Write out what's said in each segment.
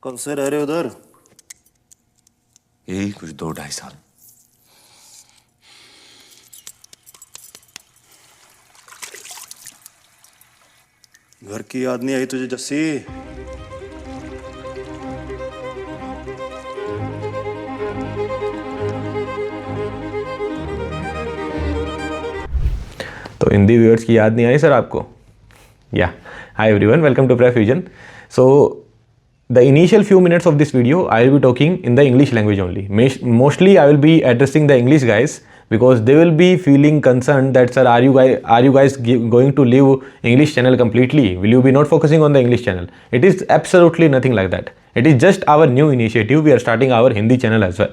कब से रह रहे हो उधर? यही कुछ 2-2.5 साल। घर की याद नहीं आई तुझे जस्सी? तो हिंदी व्यूअर्स की याद नहीं आई सर आपको? या hi everyone, welcome to Prep Fusion. So the initial few minutes of this video I will be talking in the English language only. Mostly I will be addressing the English guys because they will be feeling concerned that sir, are you guys going to leave English channel completely? Will you be not focusing on the English channel? It is absolutely nothing like that. It is just our new initiative. We are starting our Hindi channel as well.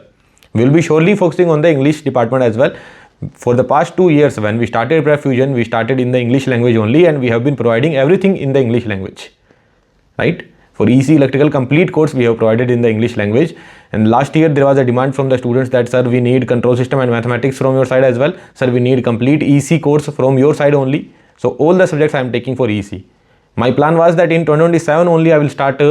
We will be surely focusing on the English department as well. For the past 2 years when we started Prep Fusion, we started in the English language only and we have been providing everything in the English language, right? For EC Electrical complete course we have provided in the English language, and last year there was a demand from the students that sir, we need control system and mathematics from your side as well. Sir, we need complete EC course from your side only. So all the subjects I am taking for EC. My plan was that in 2027 only I will start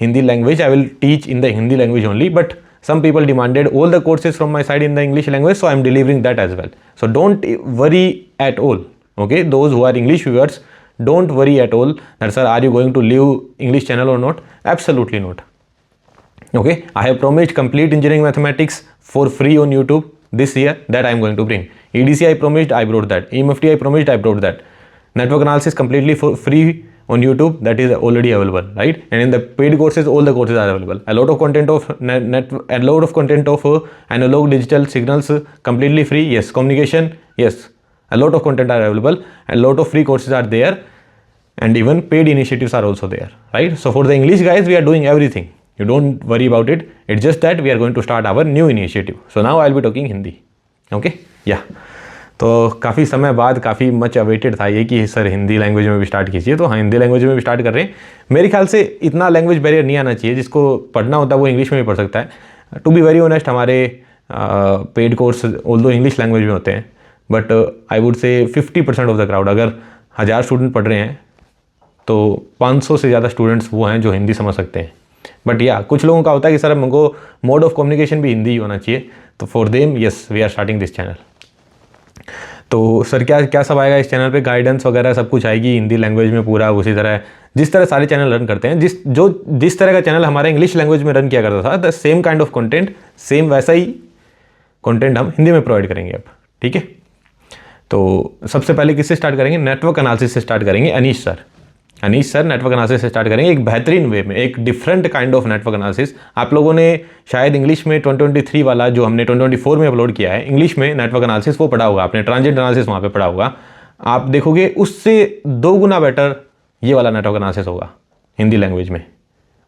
Hindi language. I will teach in the Hindi language only, but some people demanded all the courses from my side in the English language, so I am delivering that as well. So don't worry at all, okay? Those who are English viewers, don't worry at all that sir, are you going to leave English channel or not? Absolutely not. Okay, I have promised complete engineering mathematics for free on YouTube this year, that I am going to bring. EDC I promised, I brought that. EMFT I promised, I brought that. Network analysis completely for free on YouTube, that is already available, right? And in the paid courses, all the courses are available. A lot of content of a lot of content of analog digital signals completely free. Yes, communication, yes, a lot of content are available, a lot of free courses are there, and even paid initiatives are also there, right? So for the English guys, we are doing everything. You don't worry about it. It's just that we are going to start our new initiative. So now I'll be talking Hindi. Okay? Yeah. तो काफ़ी समय बाद काफ़ी much awaited था ये कि sir Hindi language में भी स्टार्ट कीजिए, तो हाँ, हिंदी लैंग्वेज में भी स्टार्ट कर रहे हैं। मेरे ख्याल से इतना लैंग्वेज बैरियर नहीं आना चाहिए। जिसको पढ़ना होता है वो इंग्लिश में भी पढ़ सकता है। टू बी वेरी ऑनेस्ट, हमारे paid course although English language में होते हैं, but I would say 50% of the crowd, अगर 1000 स्टूडेंट पढ़ रहे हैं तो 500 से ज़्यादा स्टूडेंट्स वो हैं जो हिंदी समझ सकते हैं। बट या कुछ लोगों का होता है कि सर हमको मोड ऑफ कम्युनिकेशन भी हिंदी ही होना चाहिए, तो for them yes, we are starting this channel. तो सर क्या क्या सब आएगा इस चैनल पे? गाइडेंस वगैरह सब कुछ आएगी हिंदी लैंग्वेज में पूरा, उसी तरह जिस तरह सारे चैनल रन करते हैं। जिस तरह का चैनल हमारा इंग्लिश लैंग्वेज में रन किया करता था, the same kind of content, same वैसा ही कंटेंट हम हिंदी में प्रोवाइड करेंगे अब, ठीक है? तो सबसे पहले किससे स्टार्ट करेंगे? नेटवर्क एनालिसिस से स्टार्ट करेंगे। अनीश सर नेटवर्क एनालिसिस से स्टार्ट करेंगे, एक बेहतरीन वे में, एक different kind of network analysis. आप लोगों ने शायद इंग्लिश में 2023 वाला जो हमने 2024 में अपलोड किया है इंग्लिश में नेटवर्क एनालिसिस, वो पढ़ा होगा आपने, ट्रांजिट एनालिसिस वहाँ पे पढ़ा होगा। आप देखोगे उससे 2 गुना बेटर ये वाला नेटवर्क एनालिसिस होगा हिंदी लैंग्वेज में।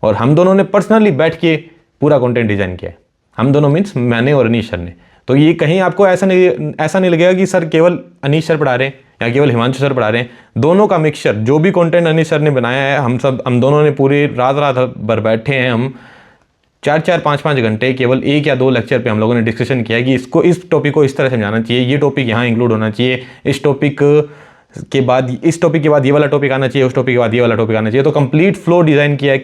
और हम दोनों ने पर्सनली बैठ के पूरा कॉन्टेंट डिज़ाइन किया है। हम दोनों मीन्स मैंने और अनीश सर ने। तो ये कहीं आपको ऐसा नहीं लगेगा कि सर केवल अनीश सर पढ़ा रहे हैं या केवल हिमांशु सर पढ़ा रहे हैं। दोनों का मिक्सचर, जो भी कंटेंट अनीश सर ने बनाया है, हम दोनों ने पूरी रात भर बैठे हैं। हम 4-4, 5-5 घंटे केवल 1 या 2 लेक्चर पे हम लोगों ने डिस्कशन किया कि इस टॉपिक को इस तरह समझाना चाहिए, ये टॉपिक यहाँ इंक्लूड होना चाहिए, इस टॉपिक के बाद ये वाला टॉपिक आना चाहिए, उस टॉपिक के बाद ये वाला टॉपिक आना चाहिए। तो कंप्लीट फ्लो डिज़ाइन किया है,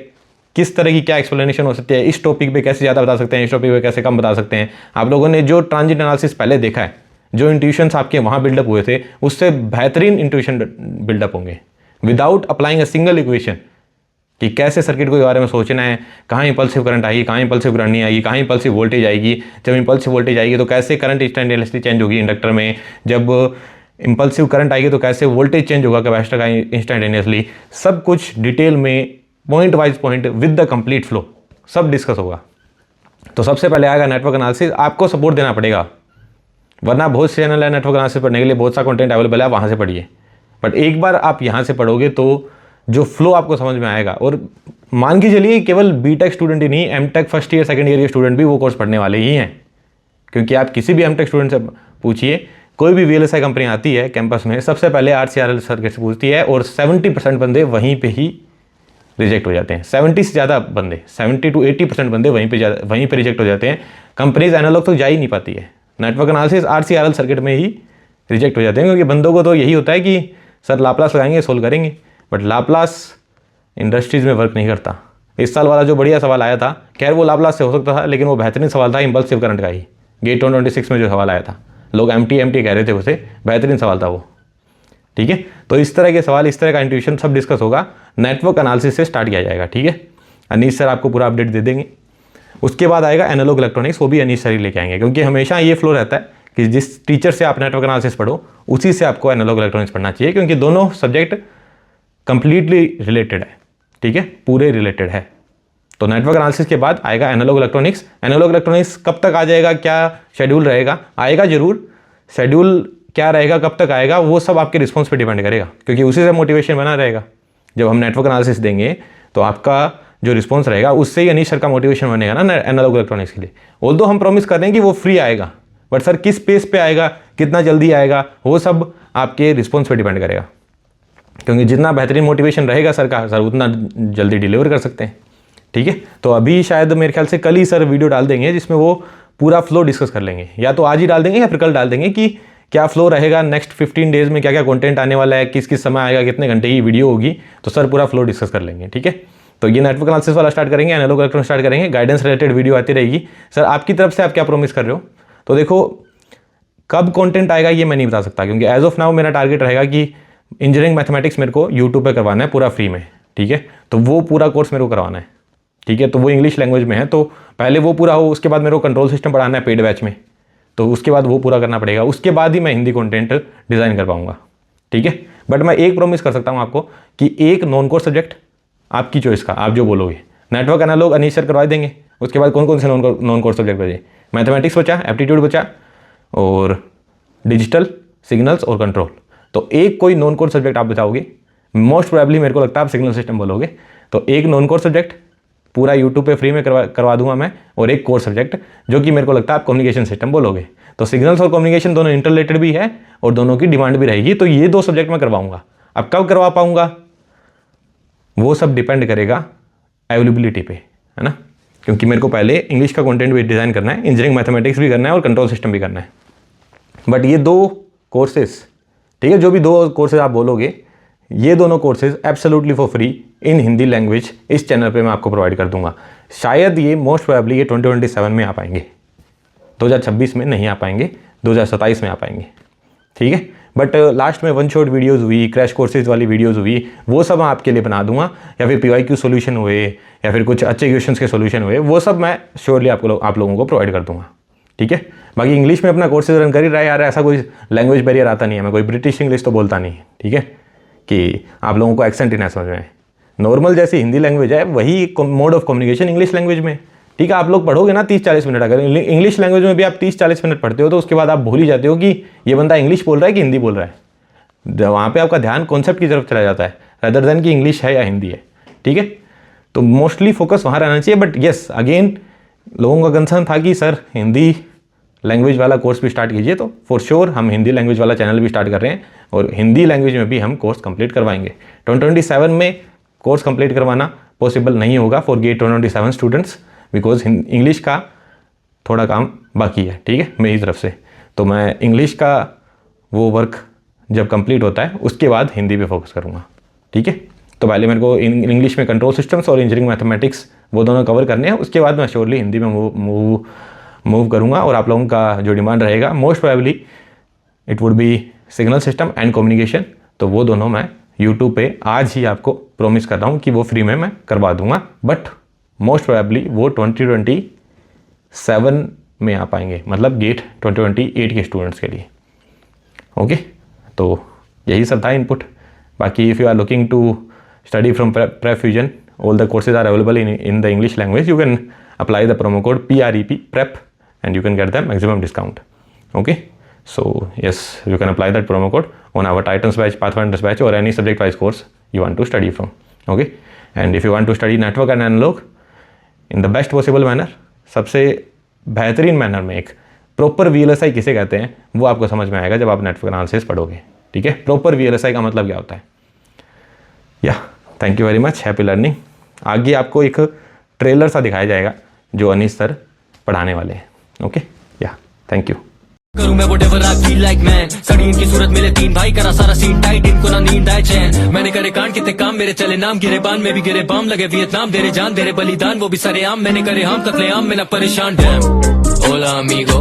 किस तरह की क्या एक्सप्लेनेशन हो सकती है, इस टॉपिक पे कैसे ज़्यादा बता सकते हैं, इस टॉपिक पे कैसे कम बता सकते हैं। आप लोगों ने जो ट्रांजिट एनालिसिस पहले देखा है, जो इंट्यूशंस आपके वहाँ बिल्डअप हुए थे, उससे बेहतरीन इंट्यूशन बिल्डअप होंगे without applying a single equation, कि कैसे सर्किट को के बारे में सोचना है, कहाँ इंपल्सिव करंट आएगी, कहाँ इंपल्सिव करंट नहीं आएगी, कहाँ इंपल्सिव वोल्टेज आएगी। जब इंपल्सिव वोल्टेज आएगी तो कैसे करंट इंस्टेंटेनियसली चेंज होगी इंडक्टर में, जब इंपल्सिव करंट आएगी तो कैसे वोल्टेज चेंज होगा कैपेसिटर का इंस्टेंटेनियसली। सब कुछ डिटेल में, point wise point, with the complete flow सब डिस्कस होगा। तो सबसे पहले आएगा नेटवर्क एनालिसिस। आपको सपोर्ट देना पड़ेगा, वरना बहुत से चैनल है नेटवर्क एनालिसिस पढ़ने के लिए, बहुत सा कंटेंट अवेलेबल है, वहाँ से पढ़िए। बट एक बार आप यहाँ से पढ़ोगे तो जो फ्लो आपको समझ में आएगा। और मान के चलिए केवल बीटेक स्टूडेंट ही नहीं, MTech first year second year के स्टूडेंट भी वो कोर्स पढ़ने वाले ही हैं। क्योंकि आप किसी भी एमटेक स्टूडेंट से पूछिए, कोई भी VLSI कंपनी आती है कैंपस में, सबसे पहले RCRL सर्किट से पूछती है, और 70% बंदे वहीं पर ही रिजेक्ट हो जाते हैं। 70 से ज़्यादा बंदे, 70 to 80% बंदे वहीं पे रिजेक्ट हो जाते हैं। कंपनीज एनालॉग तो जा ही नहीं पाती है, नेटवर्क एनालिसिस RCRL सर्किट में ही रिजेक्ट हो जाते हैं। क्योंकि बंदों को तो यही होता है कि सर लाप्लास लगाएंगे, सोल्व करेंगे, बट लाप्लास इंडस्ट्रीज़ में वर्क नहीं करता। इस साल वाला जो बढ़िया सवाल आया था, खैर वो लाप्लास से हो सकता था, लेकिन वो बेहतरीन सवाल था इम्पल्सिव करंट का ही, गेट 2026 में जो सवाल आया था, लोग एमटी कह रहे थे उसे, बेहतरीन सवाल था वो। ठीक है, तो इस तरह के सवाल, इस तरह का इंट्यूशन सब डिस्कस होगा, नेटवर्क एनालिसिस से स्टार्ट किया जाएगा। ठीक है, अनीश सर आपको पूरा अपडेट दे देंगे। उसके बाद आएगा एनालॉग इलेक्ट्रॉनिक्स, वो भी अनीश सर ही लेके आएंगे, क्योंकि हमेशा ये फ्लो रहता है कि जिस टीचर से आप नेटवर्क एनालिसिस पढ़ो उसी से आपको एनालॉग इलेक्ट्रॉनिक्स पढ़ना चाहिए, क्योंकि दोनों सब्जेक्ट कंप्लीटली रिलेटेड है। ठीक है, पूरे रिलेटेड है। तो नेटवर्क एनालिसिस के बाद आएगा एनालॉग इलेक्ट्रॉनिक्स। एनालॉग इलेक्ट्रॉनिक्स कब तक आ जाएगा, क्या शेड्यूल रहेगा, आएगा जरूर, शेड्यूल क्या रहेगा, कब तक आएगा, वो सब आपके रिस्पॉन्स पे डिपेंड करेगा, क्योंकि उसी से मोटिवेशन बना रहेगा। जब हम नेटवर्क एनालिसिस देंगे तो आपका जो रिस्पॉन्स रहेगा उससे ही अनीश सर का मोटिवेशन बनेगा ना एनालॉग इलेक्ट्रॉनिक्स के लिए। ऑल्दो हम प्रॉमिस कर रहे हैं कि वो फ्री आएगा, बट सर किस पेस पे आएगा, कितना जल्दी आएगा, वो सब आपके रिस्पॉन्स पे डिपेंड करेगा, क्योंकि जितना बेहतरीन मोटिवेशन रहेगा सर का, सर उतना जल्दी डिलीवर कर सकते हैं। ठीक है, तो अभी शायद मेरे ख्याल से कल ही सर वीडियो डाल देंगे जिसमें वो पूरा फ्लो डिस्कस कर लेंगे, या तो आज ही डाल देंगे या फिर कल डाल देंगे कि क्या फ्लो रहेगा नेक्स्ट 15 डेज में, क्या क्या कंटेंट आने वाला है, किस किस समय आएगा, कितने घंटे की वीडियो होगी, तो सर पूरा फ्लो डिस्कस कर लेंगे। ठीक है, तो ये नेटवर्क एनालिसिस वाला स्टार्ट करेंगे, एनालॉग इलेक्ट्रॉनिक्स स्टार्ट करेंगे, गाइडेंस रिलेटेड वीडियो आती रहेगी। सर आपकी तरफ से आप क्या प्रॉमिस कर रहे हो, तो देखो कब कंटेंट आएगा ये मैं नहीं बता सकता, क्योंकि एज ऑफ नाउ मेरा टारगेट रहेगा कि इंजीनियरिंग मैथमेटिक्स मेरे को यूट्यूब पे करवाना है पूरा फ्री में। ठीक है, तो वो पूरा कोर्स मेरे को करवाना है। ठीक है, तो वो इंग्लिश लैंग्वेज में है, तो पहले वो पूरा हो, उसके बाद मेरे को कंट्रोल सिस्टम पढ़ाना है पेड बैच में, तो उसके बाद वो पूरा करना पड़ेगा, उसके बाद ही मैं हिंदी कंटेंट डिज़ाइन कर पाऊंगा। ठीक है, बट मैं एक प्रॉमिस कर सकता हूँ आपको कि एक नॉन कोर्स सब्जेक्ट आपकी चॉइस का, आप जो बोलोगे, नेटवर्क एनालॉग अनीश सर करवा देंगे। उसके बाद कौन कौन से नॉन कोर्स सब्जेक्ट बचे, मैथमेटिक्स बचा, एप्टीट्यूड बचा, और डिजिटल, सिग्नल्स और कंट्रोल। तो एक कोई नॉन कोर्स सब्जेक्ट आप बताओगे, मोस्ट प्रोबेबली मेरे को लगता है आप सिग्नल सिस्टम बोलोगे, तो एक नॉन कोर्स सब्जेक्ट पूरा यूट्यूब पे फ्री में करवा दूंगा मैं, और एक कोर्स सब्जेक्ट जो कि मेरे को लगता है आप कम्युनिकेशन सिस्टम बोलोगे। तो सिग्नल्स और कम्युनिकेशन दोनों इंटरलेटेड भी है और दोनों की डिमांड भी रहेगी, तो ये 2 सब्जेक्ट मैं करवाऊंगा। अब कब करवा पाऊंगा वो सब डिपेंड करेगा अवेलेबिलिटी पे, है ना, क्योंकि मेरे को पहले इंग्लिश का कंटेंट भी डिज़ाइन करना है, इंजीनियरिंग मैथमेटिक्स भी करना है और कंट्रोल सिस्टम भी करना है। बट ये 2 कोर्सेज, ठीक है, जो भी 2 कोर्सेज आप बोलोगे, ये दोनों courses absolutely for free in Hindi language इस चैनल पे मैं आपको प्रोवाइड कर दूंगा। शायद ये मोस्ट प्रोबेबली ये 2027 में आ पाएंगे, 2026 में नहीं आ पाएंगे, 2027 में आ पाएंगे। ठीक है, बट लास्ट में वन शॉट वीडियोस हुई, क्रैश कोर्सेज वाली वीडियोस हुई, वो सब मैं आपके लिए बना दूंगा, या फिर PYQ सोल्यूशन हुए, या फिर कुछ अच्छे क्वेश्चंस के सोल्यूशन हुए, वो सब मैं श्योरली आप लोगों को प्रोवाइड कर दूंगा। ठीक है, बाकी इंग्लिश में अपना कोर्सेज रन कर ही रहा है यार, ऐसा कोई लैंग्वेज बैरियर आता नहीं है, मैं कोई ब्रिटिश इंग्लिश तो बोलता नहीं है। ठीक है, कि आप लोगों को एक्सेंट ही ना समझ में आए, नॉर्मल जैसी हिंदी लैंग्वेज है वही mode of communication English language में। ठीक है, आप लोग पढ़ोगे ना 30-40 मिनट, अगर इंग्लिश लैंग्वेज में भी आप 30-40 मिनट पढ़ते हो तो उसके बाद आप भूल ही जाते हो कि ये बंदा इंग्लिश बोल रहा है कि हिंदी बोल रहा है। वहाँ पे आपका ध्यान कॉन्सेप्ट की तरफ चला जाता है रदर देन कि इंग्लिश है या हिंदी है। ठीक है, तो मोस्टली फोकस वहाँ रहना चाहिए। बट येस, अगेन लोगों का कंसर्न था कि सर हिंदी लैंग्वेज वाला कोर्स भी स्टार्ट कीजिए, तो फॉर श्योर हम हिंदी लैंग्वेज वाला चैनल भी स्टार्ट कर रहे हैं और हिंदी लैंग्वेज में भी हम कोर्स कंप्लीट करवाएंगे। 2027 में कोर्स कंप्लीट करवाना पॉसिबल नहीं होगा for GATE 2027 students, because English का थोड़ा काम बाकी है। ठीक है, मेरी तरफ से, तो मैं इंग्लिश का वो वर्क जब कंप्लीट होता है उसके बाद हिंदी पे फोकस करूँगा। ठीक है, तो पहले मेरे को इंग्लिश में कंट्रोल सिस्टम्स और इंजीनियरिंग मैथमेटिक्स वो दोनों कवर करने हैं, उसके बाद मैं श्योरली हिंदी में मूव करूँगा। और आप लोगों का जो डिमांड रहेगा most probably it would be signal system and communication, तो वो दोनों मैं यूट्यूब पे आज ही आपको प्रॉमिस कर रहा हूँ कि वो फ्री में मैं करवा दूंगा। बट मोस्ट प्रोबेबली वो 2027 में आ पाएंगे, मतलब गेट 2028 के स्टूडेंट्स के लिए। ओके, तो यही सब था इनपुट। बाकी if you are looking to study from Prep Fusion, all the courses are available in the English language, you can apply the promo code PREP prep and you can get the maximum discount. Okay, so yes, you can apply that promo code on our Titans batch, Pathfinders batch, or any subject wise course you want to study from. Okay, and if you want to study network and analog in the best possible manner, सबसे बेहतरीन manner में, एक proper VLSI किसे कहते हैं वो आपको समझ में आएगा जब आप नेटवर्क एनालिसिस पढ़ोगे। ठीक है, प्रॉपर VLSI का मतलब क्या होता है। या thank you very much, happy learning. आगे आपको एक ट्रेलर सा दिखाया जाएगा जो अनीश सर पढ़ाने वाले हैं। ओके, या थैंक यू। करूं मैं whatever I feel like man। सड़ी इनकी सूरत मिले तीन भाई करा सारा सीन टाइट इनको ना नींद आए चैन। मैंने करे कांड कितने काम मेरे चले नाम गिरे बांध में भी गिरे बाम लगे वियतनाम देरे जान देरे बलिदान वो भी सरे आम। मैंने करे हम कतले आम में ना परेशान डैम। Hola amigo